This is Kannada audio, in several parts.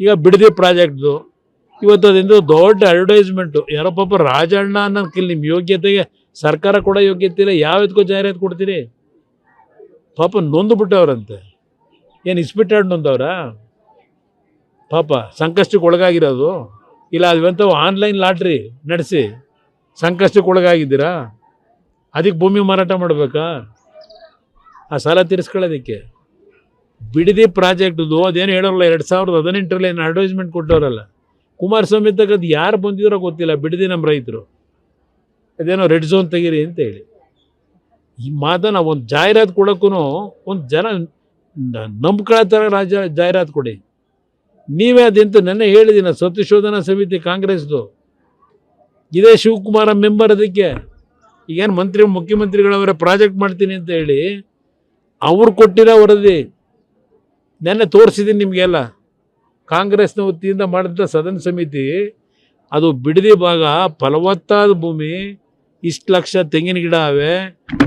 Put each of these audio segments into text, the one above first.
ಈಗ ಬಿಡದಿ ಪ್ರಾಜೆಕ್ಟ್ದು ಇವತ್ತು ಅದರಿಂದ ದೊಡ್ಡ ಅಡ್ವರ್ಟೈಸ್ಮೆಂಟು. ಯಾರೋ ಪಾಪ ರಾಜಣ್ಣ ಅನ್ನೋಕ್ಕಿಲ್ಲ, ನಿಮ್ಮ ಯೋಗ್ಯತೆಗೆ ಸರ್ಕಾರ ಕೂಡ ಯೋಗ್ಯತೆ ಇಲ್ಲ, ಯಾವ್ದಕ್ಕೂ ಜಾಹೀರಾತು ಕೊಡ್ತೀರಿ? ಪಾಪ ನೊಂದು ಬಿಟ್ಟವ್ರಂತೆ. ಏನು ಇಸ್ಪಿಟ್ಟಾಡ್ ನೊಂದವ್ರ? ಪಾಪ ಸಂಕಷ್ಟಕ್ಕೆ ಒಳಗಾಗಿರೋದು. ಇಲ್ಲ ಅದಂತ ಆನ್ಲೈನ್ ಲಾಟ್ರಿ ನಡೆಸಿ ಸಂಕಷ್ಟಕ್ಕೆ ಒಳಗಾಗಿದ್ದೀರಾ? ಅದಕ್ಕೆ ಭೂಮಿ ಮಾರಾಟ ಮಾಡಬೇಕಾ? ಆ ಸಾಲ ತೀರಿಸ್ಕೊಳ್ಳೋದಕ್ಕೆ. ಬಿಡದಿ ಪ್ರಾಜೆಕ್ಟ್ದು ಅದೇನು ಹೇಳೋಲ್ಲ, 2018ರಲ್ಲಿ ಏನು ಅಡ್ವರ್ಟೈಸ್ಮೆಂಟ್ ಕೊಟ್ಟವರಲ್ಲ. ಕುಮಾರಸ್ವಾಮಿ ತಕ್ಕದ್ದು ಯಾರು ಬಂದಿದ್ರೋ ಗೊತ್ತಿಲ್ಲ, ಬಿಡದಿ ನಮ್ಮ ರೈತರು ಅದೇನೋ ರೆಡ್ ಝೋನ್ ತೆಗೀರಿ ಅಂತ ಹೇಳಿ. ಈ ಮಾತನ್ನು ಒಂದು ಜಾಹೀರಾತು ಕೊಡೋಕ್ಕೂ ಒಂದು ಜನ ನಂಬ್ಕೊಳ್ಳೋ ಥರ ಜಾಹೀರಾತು ಕೊಡಿ. ನೀವೇ ಅದೆಂತ ನೆನ್ನೆ ಹೇಳಿದಿನ ಸತ್ಯಶೋಧನಾ ಸಮಿತಿ ಕಾಂಗ್ರೆಸ್ದು, ಇದೇ ಶಿವಕುಮಾರ ಮೆಂಬರ್. ಅದಕ್ಕೆ ಈಗೇನು ಮುಖ್ಯಮಂತ್ರಿಗಳವರ ಪ್ರಾಜೆಕ್ಟ್ ಮಾಡ್ತೀನಿ ಅಂತ ಹೇಳಿ ಅವ್ರು ಕೊಟ್ಟಿರೋ ವರದಿ ನೆನ್ನೆ ತೋರಿಸಿದ್ದೀನಿ ನಿಮಗೆಲ್ಲ. ಕಾಂಗ್ರೆಸ್ನ ವತಿಯಿಂದ ಮಾಡಿದಂಥ ಸದನ ಸಮಿತಿ, ಅದು ಬಿಡದಿ ಭಾಗ ಫಲವತ್ತಾದ ಭೂಮಿ, ಇಷ್ಟು ಲಕ್ಷ ತೆಂಗಿನ ಗಿಡ ಅವೆ,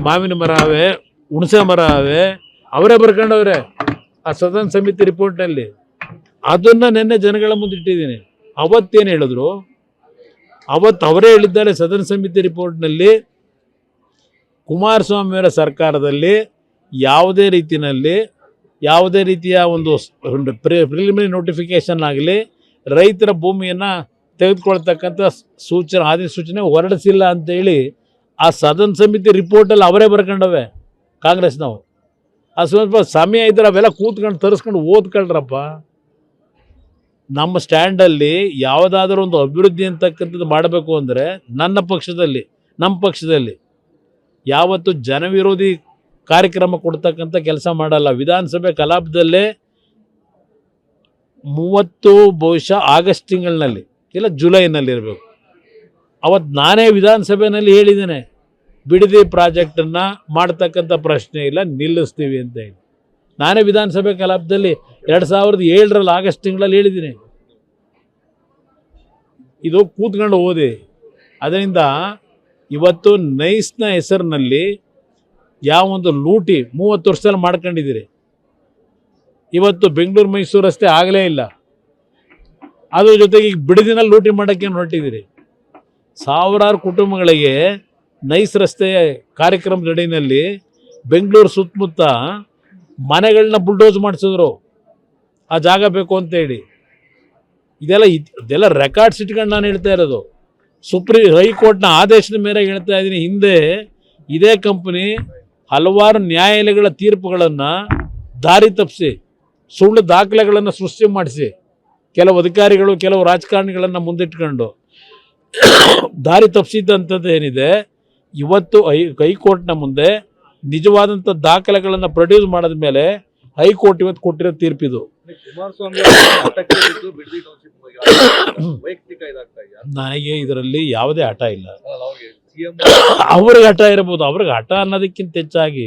ಮಾವಿನ ಮರ ಅವೆ, ಹುಣಸೆ ಮರ ಅವೆ, ಅವರೇ ಬರ್ಕೊಂಡವ್ರೆ ಆ ಸದನ ಸಮಿತಿ ರಿಪೋರ್ಟ್ನಲ್ಲಿ. ಅದನ್ನು ನೆನ್ನೆ ಜನಗಳ ಮುಂದೆ ಇಟ್ಟಿದ್ದೀನಿ. ಅವತ್ತೇನು ಹೇಳಿದ್ರು? ಅವತ್ತು ಅವರೇ ಹೇಳಿದ್ದಾರೆ ಸದನ ಸಮಿತಿ ರಿಪೋರ್ಟ್ನಲ್ಲಿ, ಕುಮಾರಸ್ವಾಮಿಯವರ ಸರ್ಕಾರದಲ್ಲಿ ಯಾವುದೇ ರೀತಿಯ ಒಂದು ಪ್ರಿಲಿಮಿನರಿ ನೋಟಿಫಿಕೇಶನ್ ಆಗಲಿ ರೈತರ ಭೂಮಿಯನ್ನು ತೆಗೆದುಕೊಳ್ತಕ್ಕಂಥ ಅಧಿಸೂಚನೆ ಹೊರಡಿಸಿಲ್ಲ ಅಂತೇಳಿ ಆ ಸದನ ಸಮಿತಿ ರಿಪೋರ್ಟಲ್ಲಿ ಅವರೇ ಬರ್ಕೊಂಡವೆ ಕಾಂಗ್ರೆಸ್ನವು. ಆ ಸ್ವಲ್ಪ ಸಮಯ ಇದ್ರೆ ಅವೆಲ್ಲ ಕೂತ್ಕೊಂಡು ತರಿಸ್ಕೊಂಡು ಓದ್ಕೊಳ್ರಪ್ಪ. ನಮ್ಮ ಸ್ಟ್ಯಾಂಡಲ್ಲಿ ಯಾವುದಾದ್ರೂ ಒಂದು ಅಭಿವೃದ್ಧಿ ಅಂತಕ್ಕಂಥದ್ದು ಮಾಡಬೇಕು ಅಂದರೆ ನಮ್ಮ ಪಕ್ಷದಲ್ಲಿ ಯಾವತ್ತು ಜನವಿರೋಧಿ ಕಾರ್ಯಕ್ರಮ ಕೊಡ್ತಕ್ಕಂಥ ಕೆಲಸ ಮಾಡಲ್ಲ. ವಿಧಾನಸಭೆ ಕಲಾಪದಲ್ಲೇ 30 ಬಹುಶಃ ಆಗಸ್ಟ್ ತಿಂಗಳಿನಲ್ಲಿ ಇಲ್ಲ ಜುಲೈನಲ್ಲಿ ಇರಬೇಕು, ಅವತ್ತು ನಾನೇ ವಿಧಾನಸಭೆಯಲ್ಲಿ ಹೇಳಿದ್ದೇನೆ, ಬಿಡದಿ ಪ್ರಾಜೆಕ್ಟನ್ನು ಮಾಡ್ತಕ್ಕಂಥ ಪ್ರಶ್ನೆ ಇಲ್ಲ, ನಿಲ್ಲಿಸ್ತೀವಿ ಅಂತ ಹೇಳಿ. ನಾನೇ ವಿಧಾನಸಭೆ ಕಲಾಪದಲ್ಲಿ 2007ರಲ್ಲಿ ಆಗಸ್ಟ್ ತಿಂಗಳಲ್ಲಿ ಹೇಳಿದ್ದೀನಿ. ಇದು ಕೂತ್ಕೊಂಡು ಓದಿ. ಅದರಿಂದ ಇವತ್ತು ನೈಸ್ನ ಹೆಸರಿನಲ್ಲಿ ಯಾವೊಂದು ಲೂಟಿ 30 ವರ್ಷದಲ್ಲಿ ಮಾಡ್ಕೊಂಡಿದ್ದೀರಿ. ಇವತ್ತು ಬೆಂಗಳೂರು ಮೈಸೂರು ರಸ್ತೆ ಆಗಲೇ ಇಲ್ಲ, ಅದ್ರ ಜೊತೆಗೆ ಈಗ ಬಿಡದಿನಲ್ಲಿ ಲೂಟಿ ಮಾಡೋಕ್ಕೆ ಹೊರಟಿದ್ದೀರಿ. ಸಾವಿರಾರು ಕುಟುಂಬಗಳಿಗೆ ನೈಸ್ ರಸ್ತೆ ಕಾರ್ಯಕ್ರಮದ ಅಡಿನಲ್ಲಿ ಬೆಂಗಳೂರು ಸುತ್ತಮುತ್ತ ಮನೆಗಳನ್ನ ಬುಲ್ಡೋಸ್ ಮಾಡಿಸಿದ್ರು, ಆ ಜಾಗ ಬೇಕು ಅಂತೇಳಿ. ಇದೆಲ್ಲ ರೆಕಾರ್ಡ್ಸ್ ಇಟ್ಕೊಂಡು ನಾನು ಹೇಳ್ತಾ ಇರೋದು. ಹೈಕೋರ್ಟ್ನ ಆದೇಶದ ಮೇರೆಗೆ ಹೇಳ್ತಾ ಇದ್ದೀನಿ. ಹಿಂದೆ ಇದೇ ಕಂಪನಿ ಹಲವಾರು ನ್ಯಾಯಾಲಯಗಳ ತೀರ್ಪುಗಳನ್ನು ದಾರಿ ತಪ್ಪಿಸಿ ಸುಳ್ಳು ದಾಖಲೆಗಳನ್ನು ಸೃಷ್ಟಿ ಮಾಡಿಸಿ ಕೆಲವು ಅಧಿಕಾರಿಗಳು ಕೆಲವು ರಾಜಕಾರಣಿಗಳನ್ನು ಮುಂದಿಟ್ಕೊಂಡು ದಾರಿ ತಪ್ಪಿಸಿದ್ದಂಥದ್ದು ಏನಿದೆ, ಇವತ್ತು ಹೈಕೋರ್ಟ್ನ ಮುಂದೆ ನಿಜವಾದಂಥ ದಾಖಲೆಗಳನ್ನು ಪ್ರೊಡ್ಯೂಸ್ ಮಾಡಿದ ಮೇಲೆ ಹೈಕೋರ್ಟ್ ಇವತ್ತು ಕೊಟ್ಟಿರೋ ತೀರ್ಪಿದು. ನನಗೆ ಇದರಲ್ಲಿ ಯಾವುದೇ ಹಠ ಇಲ್ಲ. ಅವ್ರಿಗೆ ಹಠ ಇರಬಹುದು, ಅವ್ರಿಗೆ ಹಠ ಅನ್ನೋದಕ್ಕಿಂತ ಹೆಚ್ಚಾಗಿ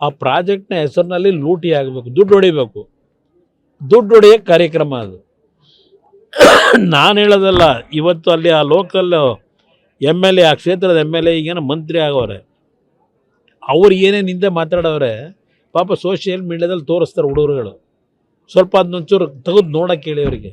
ಆ ಪ್ರಾಜೆಕ್ಟ್ನ ಹೆಸರಿನಲ್ಲಿ ಲೂಟಿ ಆಗಬೇಕು, ದುಡ್ಡು ಹೊಡಿಬೇಕು, ದುಡ್ಡು ಹೊಡೆಯೋಕ್ಕೆ ಕಾರ್ಯಕ್ರಮ ಅದು. ನಾನು ಹೇಳೋದಲ್ಲ. ಇವತ್ತು ಅಲ್ಲಿ ಆ ಲೋಕಲ್ MLA, ಆ ಕ್ಷೇತ್ರದ MLA ಈಗೇನೋ ಮಂತ್ರಿ ಆಗೋರೆ, ಅವ್ರು ಏನೇನು ಹಿಂದೆ ಮಾತಾಡೋರೆ ಪಾಪ ಸೋಷಿಯಲ್ ಮೀಡಿಯಾದಲ್ಲಿ ತೋರಿಸ್ತಾರೆ ಹುಡುಗರುಗಳು. ಸ್ವಲ್ಪ ಅದನ್ನೊಂಚೂರು ತೆಗೆದು ನೋಡೋಕ್ಕೆ ಹೇಳಿ ಅವರಿಗೆ.